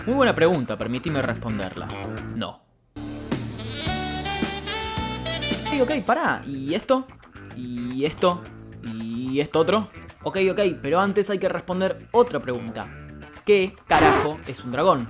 Muy buena pregunta, permíteme responderla. No. Ok, pará. ¿Y esto? ¿Y esto? ¿Y esto otro? Ok, pero antes hay que responder otra pregunta. ¿Qué carajo es un dragón?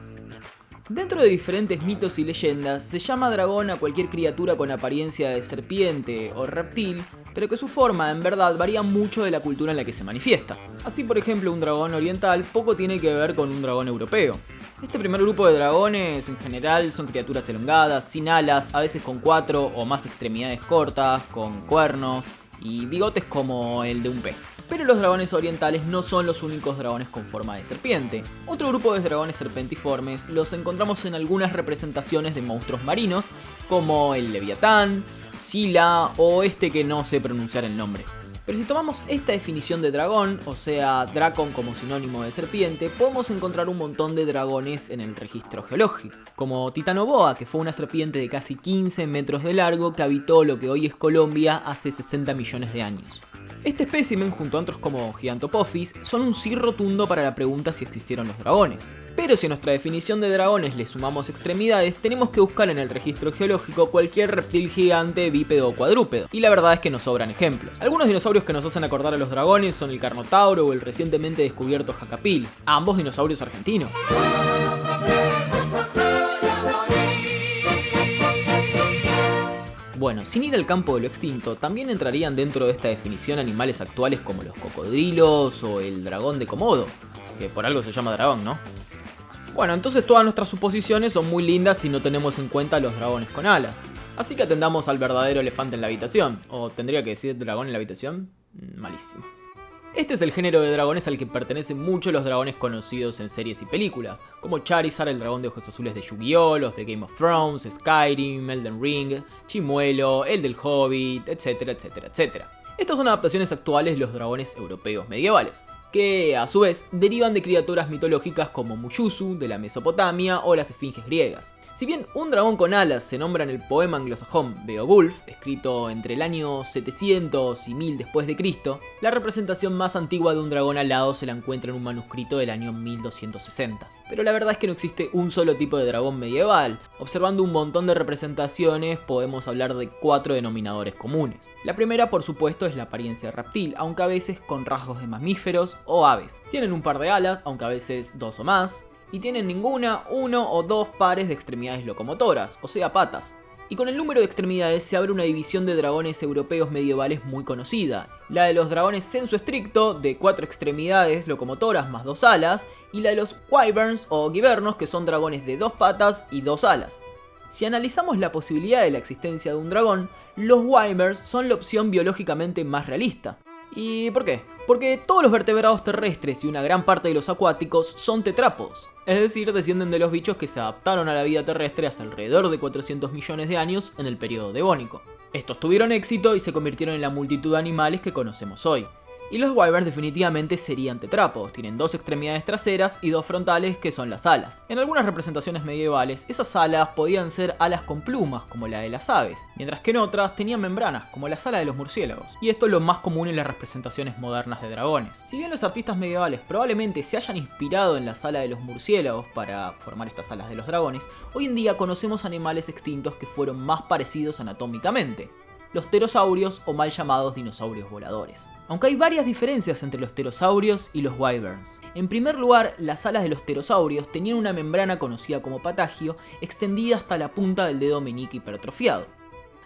Dentro de diferentes mitos y leyendas, se llama dragón a cualquier criatura con apariencia de serpiente o reptil, pero que su forma en verdad varía mucho de la cultura en la que se manifiesta. Así, por ejemplo, un dragón oriental poco tiene que ver con un dragón europeo. Este primer grupo de dragones en general son criaturas elongadas, sin alas, a veces con 4 o más extremidades cortas, con cuernos y bigotes como el de un pez. Pero los dragones orientales no son los únicos dragones con forma de serpiente. Otro grupo de dragones serpentiformes los encontramos en algunas representaciones de monstruos marinos, como el Leviatán, Scylla o este que no sé pronunciar el nombre. Pero si tomamos esta definición de dragón, o sea, Drakon como sinónimo de serpiente, podemos encontrar un montón de dragones en el registro geológico, como Titanoboa, que fue una serpiente de casi 15 metros de largo que habitó lo que hoy es Colombia hace 60 millones de años. Este espécimen, junto a otros como Gigantopophis, son un sí rotundo para la pregunta si existieron los dragones. Pero si a nuestra definición de dragones le sumamos extremidades, tenemos que buscar en el registro geológico cualquier reptil gigante, bípedo o cuadrúpedo, y la verdad es que nos sobran ejemplos. Algunos dinosaurios que nos hacen acordar a los dragones son el Carnotauro o el recientemente descubierto Jacapil, ambos dinosaurios argentinos. Bueno, sin ir al campo de lo extinto, también entrarían dentro de esta definición animales actuales como los cocodrilos o el dragón de Komodo, que por algo se llama dragón, ¿no? Bueno, entonces todas nuestras suposiciones son muy lindas si no tenemos en cuenta los dragones con alas. Así que atendamos al verdadero elefante en la habitación, o tendría que decir dragón en la habitación, malísimo. Este es el género de dragones al que pertenecen muchos los dragones conocidos en series y películas, como Charizard, el dragón de ojos azules de Yu-Gi-Oh!, los de Game of Thrones, Skyrim, Elden Ring, Chimuelo, el del Hobbit, etcétera. Estas son adaptaciones actuales de los dragones europeos medievales, que a su vez derivan de criaturas mitológicas como Mushusu de la Mesopotamia o las esfinges griegas. Si bien un dragón con alas se nombra en el poema anglosajón Beowulf, escrito entre el año 700 y 1000 después de Cristo, la representación más antigua de un dragón alado se la encuentra en un manuscrito del año 1260. Pero la verdad es que no existe un solo tipo de dragón medieval. Observando un montón de representaciones podemos hablar de 4 denominadores comunes. La primera, por supuesto, es la apariencia reptil, aunque a veces con rasgos de mamíferos o aves. Tienen un par de alas, aunque a veces 2 o más, y tienen ninguna, 1 o 2 pares de extremidades locomotoras, o sea, patas. Y con el número de extremidades se abre una división de dragones europeos medievales muy conocida, la de los dragones sensu estricto, de 4 extremidades locomotoras más 2 alas, y la de los wyverns o givernos, que son dragones de 2 patas y 2 alas. Si analizamos la posibilidad de la existencia de un dragón, los wyverns son la opción biológicamente más realista. ¿Y por qué? Porque todos los vertebrados terrestres y una gran parte de los acuáticos son tetrápodos, es decir, descienden de los bichos que se adaptaron a la vida terrestre hace alrededor de 400 millones de años en el periodo devónico. Estos tuvieron éxito y se convirtieron en la multitud de animales que conocemos hoy. Y los wyverns definitivamente serían tetrápodos, tienen 2 extremidades traseras y 2 frontales que son las alas. En algunas representaciones medievales, esas alas podían ser alas con plumas, como la de las aves, mientras que en otras tenían membranas, como las alas de los murciélagos. Y esto es lo más común en las representaciones modernas de dragones. Si bien los artistas medievales probablemente se hayan inspirado en las alas de los murciélagos para formar estas alas de los dragones, hoy en día conocemos animales extintos que fueron más parecidos anatómicamente: los pterosaurios o mal llamados dinosaurios voladores. Aunque hay varias diferencias entre los pterosaurios y los wyverns. En primer lugar, las alas de los pterosaurios tenían una membrana conocida como patagio extendida hasta la punta del dedo meñique hipertrofiado,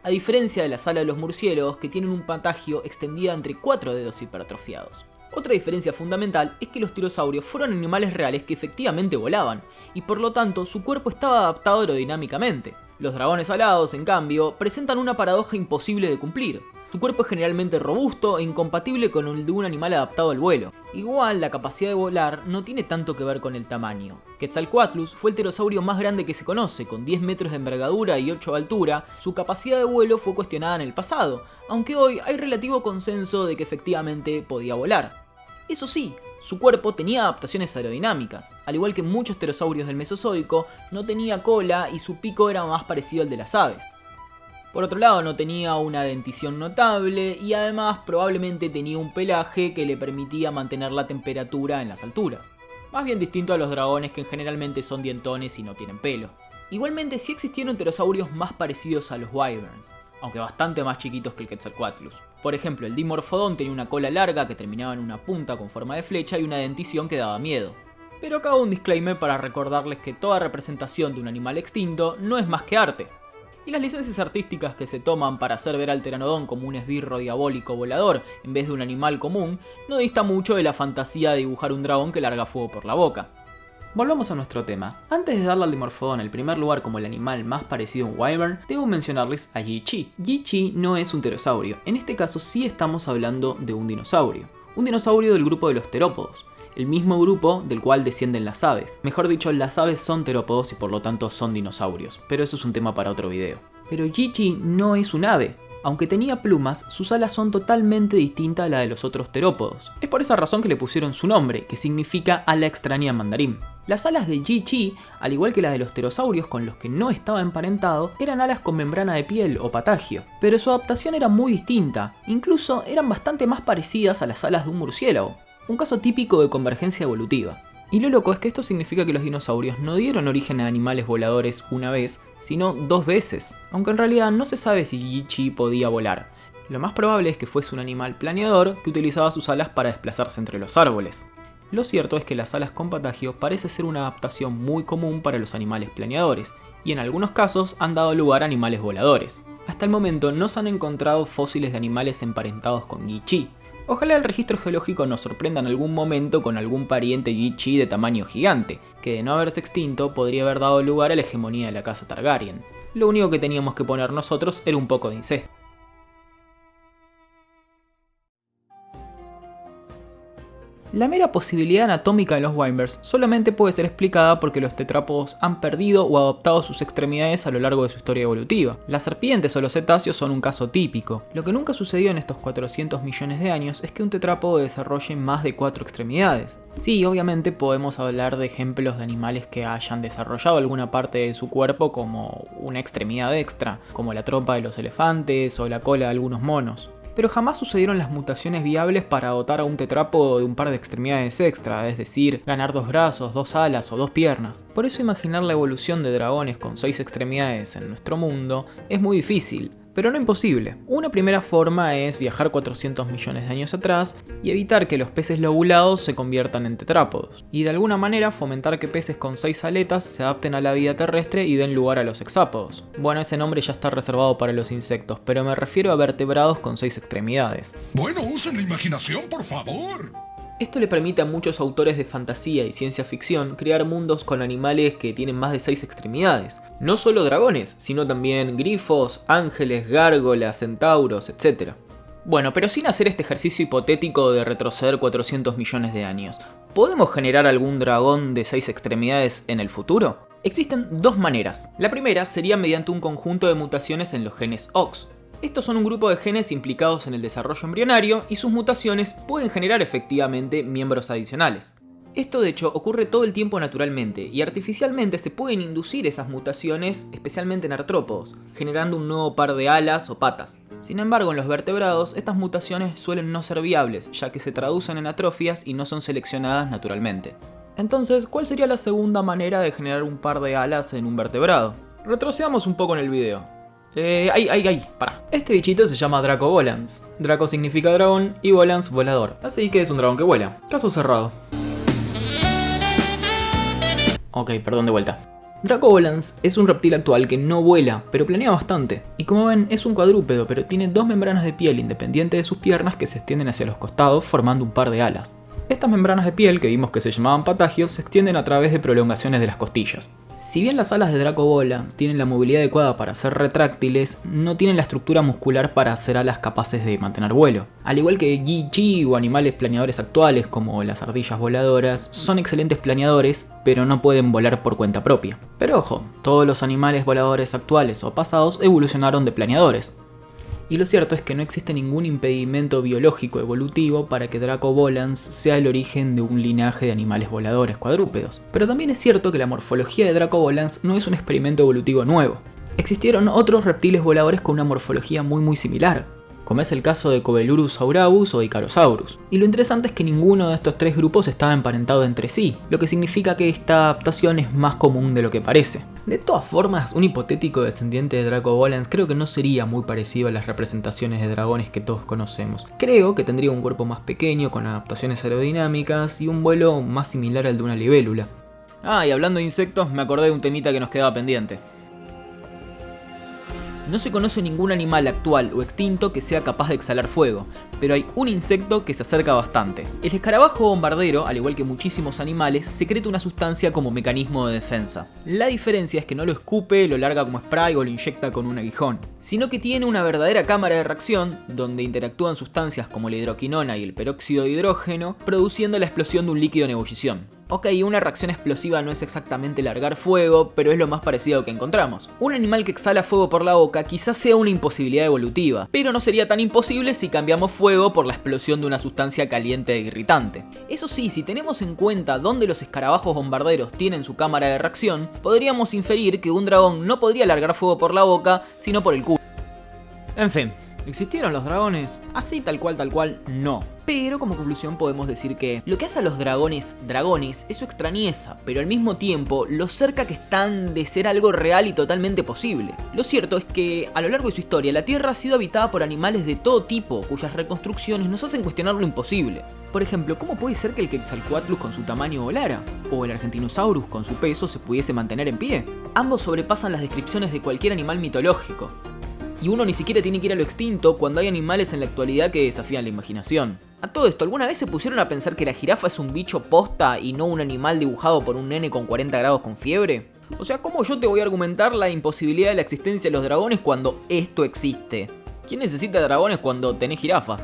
a diferencia de las alas de los murciélagos, que tienen un patagio extendida entre 4 dedos hipertrofiados. Otra diferencia fundamental es que los pterosaurios fueron animales reales que efectivamente volaban, y por lo tanto su cuerpo estaba adaptado aerodinámicamente. Los dragones alados, en cambio, presentan una paradoja imposible de cumplir. Su cuerpo es generalmente robusto e incompatible con el de un animal adaptado al vuelo. Igual, la capacidad de volar no tiene tanto que ver con el tamaño. Quetzalcoatlus fue el pterosaurio más grande que se conoce, con 10 metros de envergadura y 8 de altura. Su capacidad de vuelo fue cuestionada en el pasado, aunque hoy hay relativo consenso de que efectivamente podía volar. Eso sí, su cuerpo tenía adaptaciones aerodinámicas. Al igual que muchos pterosaurios del Mesozoico, no tenía cola y su pico era más parecido al de las aves. Por otro lado, no tenía una dentición notable y además probablemente tenía un pelaje que le permitía mantener la temperatura en las alturas. más bien distinto a los dragones que generalmente son dientones y no tienen pelo. Igualmente sí existieron pterosaurios más parecidos a los wyverns, aunque bastante más chiquitos que el Quetzalcoatlus. Por ejemplo, el Dimorphodon tenía una cola larga que terminaba en una punta con forma de flecha y una dentición que daba miedo. Pero acá un disclaimer para recordarles que toda representación de un animal extinto no es más que arte. Y las licencias artísticas que se toman para hacer ver al Pteranodon como un esbirro diabólico volador en vez de un animal común no dista mucho de la fantasía de dibujar un dragón que larga fuego por la boca. Volvamos a nuestro tema. Antes de darle al Dimorphodon el primer lugar como el animal más parecido a un wyvern, debo mencionarles a Yi-Chi. Yi-Chi no es un pterosaurio, en este caso sí estamos hablando de un dinosaurio. Un dinosaurio del grupo de los terópodos, el mismo grupo del cual descienden las aves. Mejor dicho, las aves son terópodos y por lo tanto son dinosaurios, pero eso es un tema para otro video. Pero Yi-Chi no es un ave. Aunque tenía plumas, sus alas son totalmente distintas a la de los otros terópodos. Es por esa razón que le pusieron su nombre, que significa ala extraña en mandarín. Las alas de Yi-Chi, al igual que las de los pterosaurios con los que no estaba emparentado, eran alas con membrana de piel o patagio, pero su adaptación era muy distinta, incluso eran bastante más parecidas a las alas de un murciélago, un caso típico de convergencia evolutiva. Y lo loco es que esto significa que los dinosaurios no dieron origen a animales voladores una vez, sino 2 veces, aunque en realidad no se sabe si Yi-Chi podía volar. Lo más probable es que fuese un animal planeador que utilizaba sus alas para desplazarse entre los árboles. Lo cierto es que las alas con patagio parece ser una adaptación muy común para los animales planeadores, y en algunos casos han dado lugar a animales voladores. Hasta el momento no se han encontrado fósiles de animales emparentados con Yi-Chi. Ojalá el registro geológico nos sorprenda en algún momento con algún pariente Yi-Chi de tamaño gigante, que de no haberse extinto podría haber dado lugar a la hegemonía de la casa Targaryen. Lo único que teníamos que poner nosotros era un poco de incesto. La mera posibilidad anatómica de los wyverns solamente puede ser explicada porque los tetrápodos han perdido o adoptado sus extremidades a lo largo de su historia evolutiva. Las serpientes o los cetáceos son un caso típico. Lo que nunca sucedió en estos 400 millones de años es que un tetrápodo desarrolle más de 4 extremidades. Sí, obviamente podemos hablar de ejemplos de animales que hayan desarrollado alguna parte de su cuerpo como una extremidad extra, como la trompa de los elefantes o la cola de algunos monos. Pero jamás sucedieron las mutaciones viables para dotar a un tetrápodo de un par de extremidades extra, es decir, ganar 2 brazos, 2 alas o 2 piernas. Por eso imaginar la evolución de dragones con 6 extremidades en nuestro mundo es muy difícil, pero no imposible. Una primera forma es viajar 400 millones de años atrás y evitar que los peces lobulados se conviertan en tetrápodos, y de alguna manera fomentar que peces con 6 aletas se adapten a la vida terrestre y den lugar a los hexápodos. Bueno, ese nombre ya está reservado para los insectos, pero me refiero a vertebrados con 6 extremidades. Bueno, usen la imaginación, por favor. Esto le permite a muchos autores de fantasía y ciencia ficción crear mundos con animales que tienen más de 6 extremidades. No solo dragones, sino también grifos, ángeles, gárgolas, centauros, etc. Bueno, pero sin hacer este ejercicio hipotético de retroceder 400 millones de años, ¿podemos generar algún dragón de 6 extremidades en el futuro? Existen 2 maneras. La primera sería mediante un conjunto de mutaciones en los genes OX. Estos son un grupo de genes implicados en el desarrollo embrionario y sus mutaciones pueden generar efectivamente miembros adicionales. Esto de hecho ocurre todo el tiempo naturalmente y artificialmente se pueden inducir esas mutaciones, especialmente en artrópodos, generando un nuevo par de alas o patas. Sin embargo, en los vertebrados estas mutaciones suelen no ser viables, ya que se traducen en atrofias y no son seleccionadas naturalmente. Entonces, ¿cuál sería la segunda manera de generar un par de alas en un vertebrado? Retrocedamos un poco en el video. Pará. Este bichito se llama Dracovolans. Draco significa dragón y Volans volador. Así que es un dragón que vuela. Caso cerrado. Ok, perdón, de vuelta. Dracovolans es un reptil actual que no vuela, pero planea bastante. Y como ven, es un cuadrúpedo, pero tiene 2 membranas de piel independientes de sus piernas que se extienden hacia los costados formando un par de alas. Estas membranas de piel, que vimos que se llamaban patagios, se extienden a través de prolongaciones de las costillas. Si bien las alas de Dracovolans tienen la movilidad adecuada para ser retráctiles, no tienen la estructura muscular para hacer alas capaces de mantener vuelo. Al igual que Yi-Chi o animales planeadores actuales como las ardillas voladoras, son excelentes planeadores, pero no pueden volar por cuenta propia. Pero ojo, todos los animales voladores actuales o pasados evolucionaron de planeadores. Y lo cierto es que no existe ningún impedimento biológico evolutivo para que Dracovolans sea el origen de un linaje de animales voladores cuadrúpedos. Pero también es cierto que la morfología de Dracovolans no es un experimento evolutivo nuevo. Existieron otros reptiles voladores con una morfología muy similar. como es el caso de Covelurus auratus o Icarosaurus. Y lo interesante es que ninguno de estos tres grupos estaba emparentado entre sí, lo que significa que esta adaptación es más común de lo que parece. De todas formas, un hipotético descendiente de Dracovolans creo que no sería muy parecido a las representaciones de dragones que todos conocemos. Creo que tendría un cuerpo más pequeño con adaptaciones aerodinámicas y un vuelo más similar al de una libélula. Ah, y hablando de insectos, me acordé de un temita que nos quedaba pendiente. No se conoce ningún animal actual o extinto que sea capaz de exhalar fuego, pero hay un insecto que se acerca bastante. El escarabajo bombardero, al igual que muchísimos animales, secreta una sustancia como mecanismo de defensa. La diferencia es que no lo escupe, lo larga como spray o lo inyecta con un aguijón, sino que tiene una verdadera cámara de reacción donde interactúan sustancias como la hidroquinona y el peróxido de hidrógeno, produciendo la explosión de un líquido en ebullición. Ok, una reacción explosiva no es exactamente largar fuego, pero es lo más parecido que encontramos. Un animal que exhala fuego por la boca quizás sea una imposibilidad evolutiva, pero no sería tan imposible si cambiamos fuego por la explosión de una sustancia caliente e irritante. Eso sí, si tenemos en cuenta dónde los escarabajos bombarderos tienen su cámara de reacción, podríamos inferir que un dragón no podría largar fuego por la boca, sino por el culo. En fin, ¿existieron los dragones? Así tal cual, no. Pero como conclusión podemos decir que lo que hace a los dragones es su extrañeza, pero al mismo tiempo lo cerca que están de ser algo real y totalmente posible. Lo cierto es que a lo largo de su historia la Tierra ha sido habitada por animales de todo tipo, cuyas reconstrucciones nos hacen cuestionar lo imposible. Por ejemplo, ¿cómo puede ser que el Quetzalcoatlus con su tamaño volara? ¿O el Argentinosaurus con su peso se pudiese mantener en pie? Ambos sobrepasan las descripciones de cualquier animal mitológico. Y uno ni siquiera tiene que ir a lo extinto cuando hay animales en la actualidad que desafían la imaginación. A todo esto, ¿alguna vez se pusieron a pensar que la jirafa es un bicho posta y no un animal dibujado por un nene con 40 grados con fiebre? O sea, ¿cómo yo te voy a argumentar la imposibilidad de la existencia de los dragones cuando esto existe? ¿Quién necesita dragones cuando tenés jirafas?